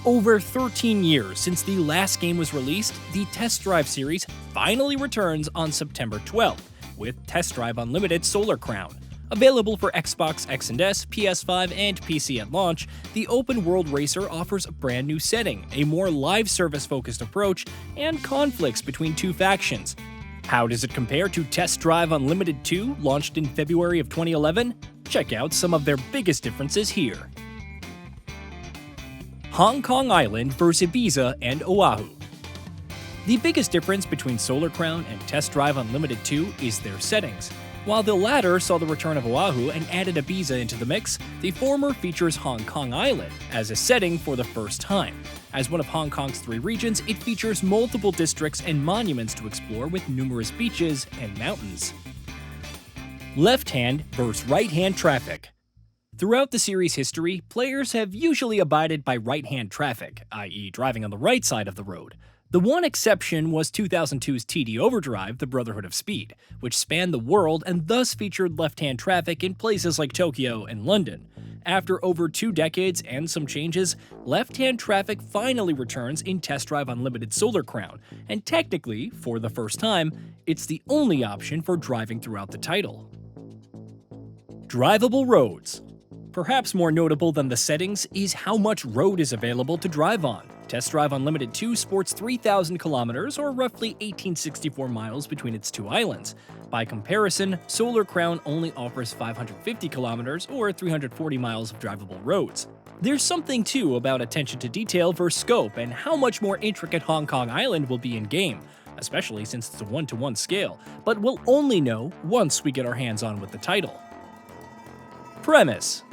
Over 13 years since the last game was released, the Test Drive series finally returns on September 12th with Test Drive Unlimited Solar Crown. Available for Xbox X and S, PS5, and PC at launch, the open-world racer offers a brand new setting, a more live service-focused approach, and conflicts between two factions. How does it compare to Test Drive Unlimited 2, launched in February of 2011? Check out some of their biggest differences here. Hong Kong Island vs Ibiza and Oahu. The biggest difference between Solar Crown and Test Drive Unlimited 2 is their settings. While the latter saw the return of Oahu and added Ibiza into the mix, the former features Hong Kong Island as a setting for the first time. As one of Hong Kong's 3 regions, it features multiple districts and monuments to explore with numerous beaches and mountains. Left-hand vs right-hand traffic. Throughout the series' history, players have usually abided by right-hand traffic, i.e. driving on the right side of the road. The one exception was 2002's TD Overdrive, The Brotherhood of Speed, which spanned the world and thus featured left-hand traffic in places like Tokyo and London. After over 2 decades and some changes, left-hand traffic finally returns in Test Drive Unlimited Solar Crown, and technically, for the first time, it's the only option for driving throughout the title. Drivable Roads. Perhaps more notable than the settings is how much road is available to drive on. Test Drive Unlimited 2 sports 3,000 kilometers or roughly 1,864 miles between its 2 islands. By comparison, Solar Crown only offers 550 kilometers or 340 miles of drivable roads. There's something too about attention to detail versus scope and how much more intricate Hong Kong Island will be in-game, especially since it's a 1-to-1 scale, but we'll only know once we get our hands on with the title. Premise.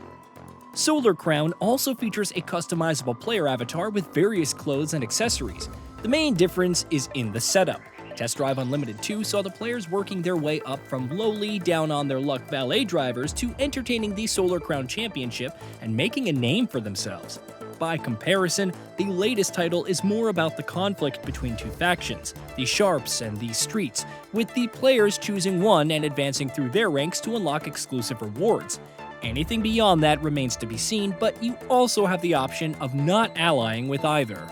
Solar Crown also features a customizable player avatar with various clothes and accessories. The main difference is in the setup. Test Drive Unlimited 2 saw the players working their way up from lowly, down-on-their-luck valet drivers to entertaining the Solar Crown Championship and making a name for themselves. By comparison, the latest title is more about the conflict between 2 factions, the Sharps and the Streets, with the players choosing one and advancing through their ranks to unlock exclusive rewards. Anything beyond that remains to be seen, but you also have the option of not allying with either.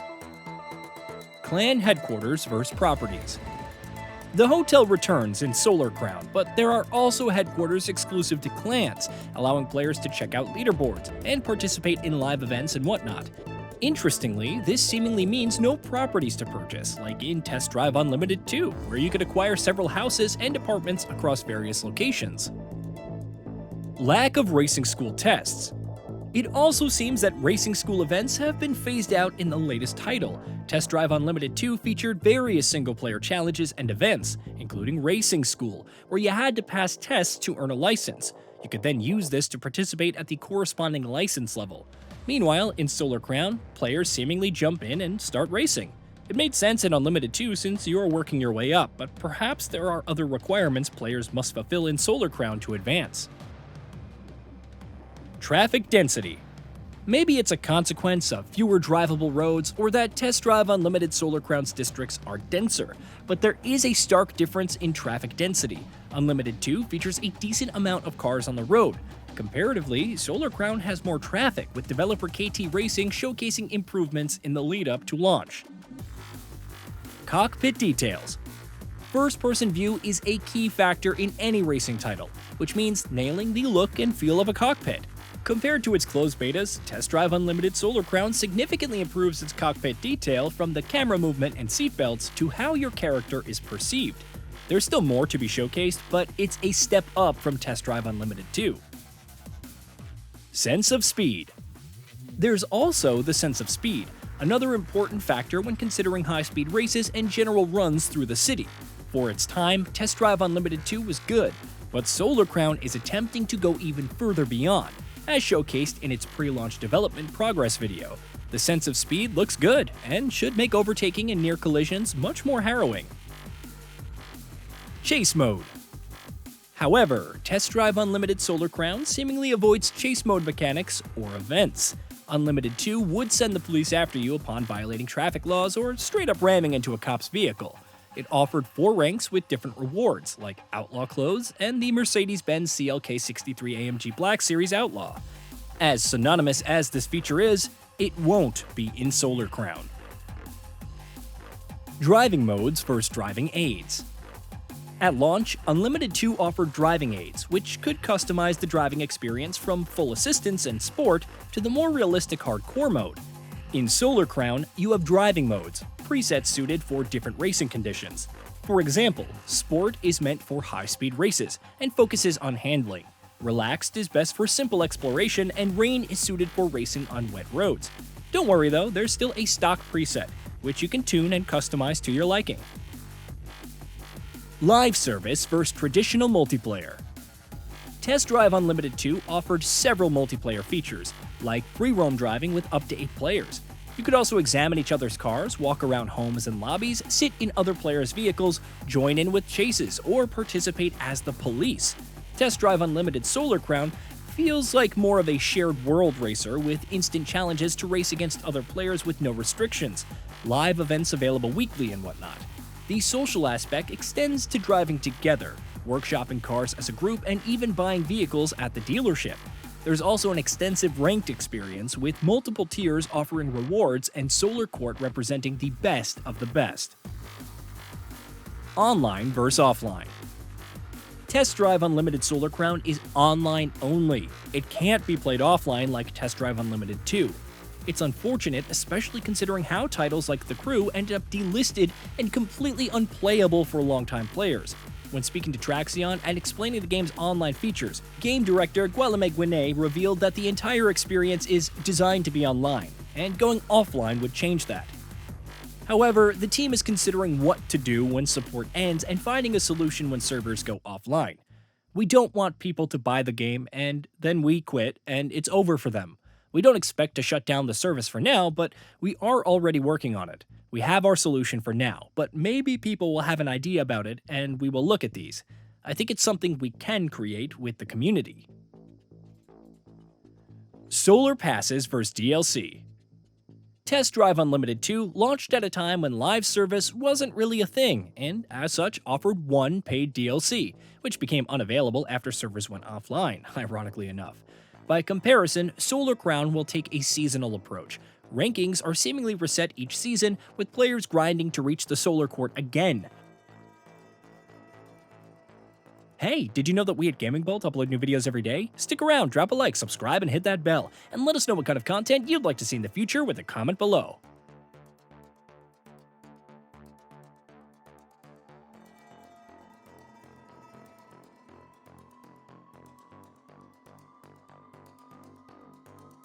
Clan Headquarters vs Properties. The hotel returns in Solar Crown, but there are also headquarters exclusive to clans, allowing players to check out leaderboards and participate in live events and whatnot. Interestingly, this seemingly means no properties to purchase, like in Test Drive Unlimited 2, where you could acquire several houses and apartments across various locations. Lack of racing school tests. It also seems that racing school events have been phased out in the latest title. Test Drive Unlimited 2 featured various single-player challenges and events, including Racing School, where you had to pass tests to earn a license. You could then use this to participate at the corresponding license level. Meanwhile, in Solar Crown, players seemingly jump in and start racing. It made sense in Unlimited 2 since you are working your way up, but perhaps there are other requirements players must fulfill in Solar Crown to advance. Traffic density. Maybe it's a consequence of fewer drivable roads or that Test Drive Unlimited Solar Crown's districts are denser, but there is a stark difference in traffic density. Unlimited 2 features a decent amount of cars on the road. Comparatively, Solar Crown has more traffic, with developer KT Racing showcasing improvements in the lead-up to launch. Cockpit Details. First-person view is a key factor in any racing title, which means nailing the look and feel of a cockpit. Compared to its closed betas, Test Drive Unlimited Solar Crown significantly improves its cockpit detail from the camera movement and seatbelts to how your character is perceived. There's still more to be showcased, but it's a step up from Test Drive Unlimited 2. Sense of speed. There's also the sense of speed, another important factor when considering high-speed races and general runs through the city. For its time, Test Drive Unlimited 2 was good, but Solar Crown is attempting to go even further beyond, as showcased in its pre-launch development progress video. The sense of speed looks good, and should make overtaking and near collisions much more harrowing. Chase mode. However, Test Drive Unlimited Solar Crown seemingly avoids chase mode mechanics or events. Unlimited 2 would send the police after you upon violating traffic laws or straight up ramming into a cop's vehicle. It offered 4 ranks with different rewards, like Outlaw Clothes and the Mercedes-Benz CLK63 AMG Black Series Outlaw. As synonymous as this feature is, It won't be in Solar Crown. Driving modes versus driving aids. At launch, Unlimited 2 offered driving aids, which could customize the driving experience from full assistance and sport to the more realistic hardcore mode. In Solar Crown, you have driving modes, presets suited for different racing conditions. For example, Sport is meant for high-speed races and focuses on handling. Relaxed is best for simple exploration, and Rain is suited for racing on wet roads. Don't worry though, there's still a stock preset, which you can tune and customize to your liking. Live service versus traditional multiplayer. Test Drive Unlimited 2 offered several multiplayer features, like free roam driving with up to 8 players. You could also examine each other's cars, walk around homes and lobbies, sit in other players' vehicles, join in with chases, or participate as the police. Test Drive Unlimited Solar Crown feels like more of a shared world racer with instant challenges to race against other players with no restrictions, live events available weekly and whatnot. The social aspect extends to driving together, workshopping cars as a group, and even buying vehicles at the dealership. There's also an extensive ranked experience with multiple tiers offering rewards and Solar Court representing the best of the best. Online versus offline. Test Drive Unlimited Solar Crown is online only. It can't be played offline like Test Drive Unlimited 2. It's unfortunate, especially considering how titles like The Crew ended up delisted and completely unplayable for longtime players. When speaking to Traxion and explaining the game's online features, game director Guillaume Guinet revealed that the entire experience is designed to be online, and going offline would change that. However, the team is considering what to do when support ends and finding a solution when servers go offline. We don't want people to buy the game and then we quit and it's over for them. We don't expect to shut down the service for now, but we are already working on it. We have our solution for now, but maybe people will have an idea about it and we will look at these. I think it's something we can create with the community. Solar passes versus DLC. Test Drive Unlimited 2 launched at a time when live service wasn't really a thing, and as such offered one paid DLC, which became unavailable after servers went offline, ironically enough. By comparison, Solar Crown will take a seasonal approach. Rankings are seemingly reset each season, with players grinding to reach the Solar Court again. Hey, did you know that we at GamingBolt upload new videos every day? Stick around, drop a like, subscribe, and hit that bell, and let us know what kind of content you'd like to see in the future with a comment below.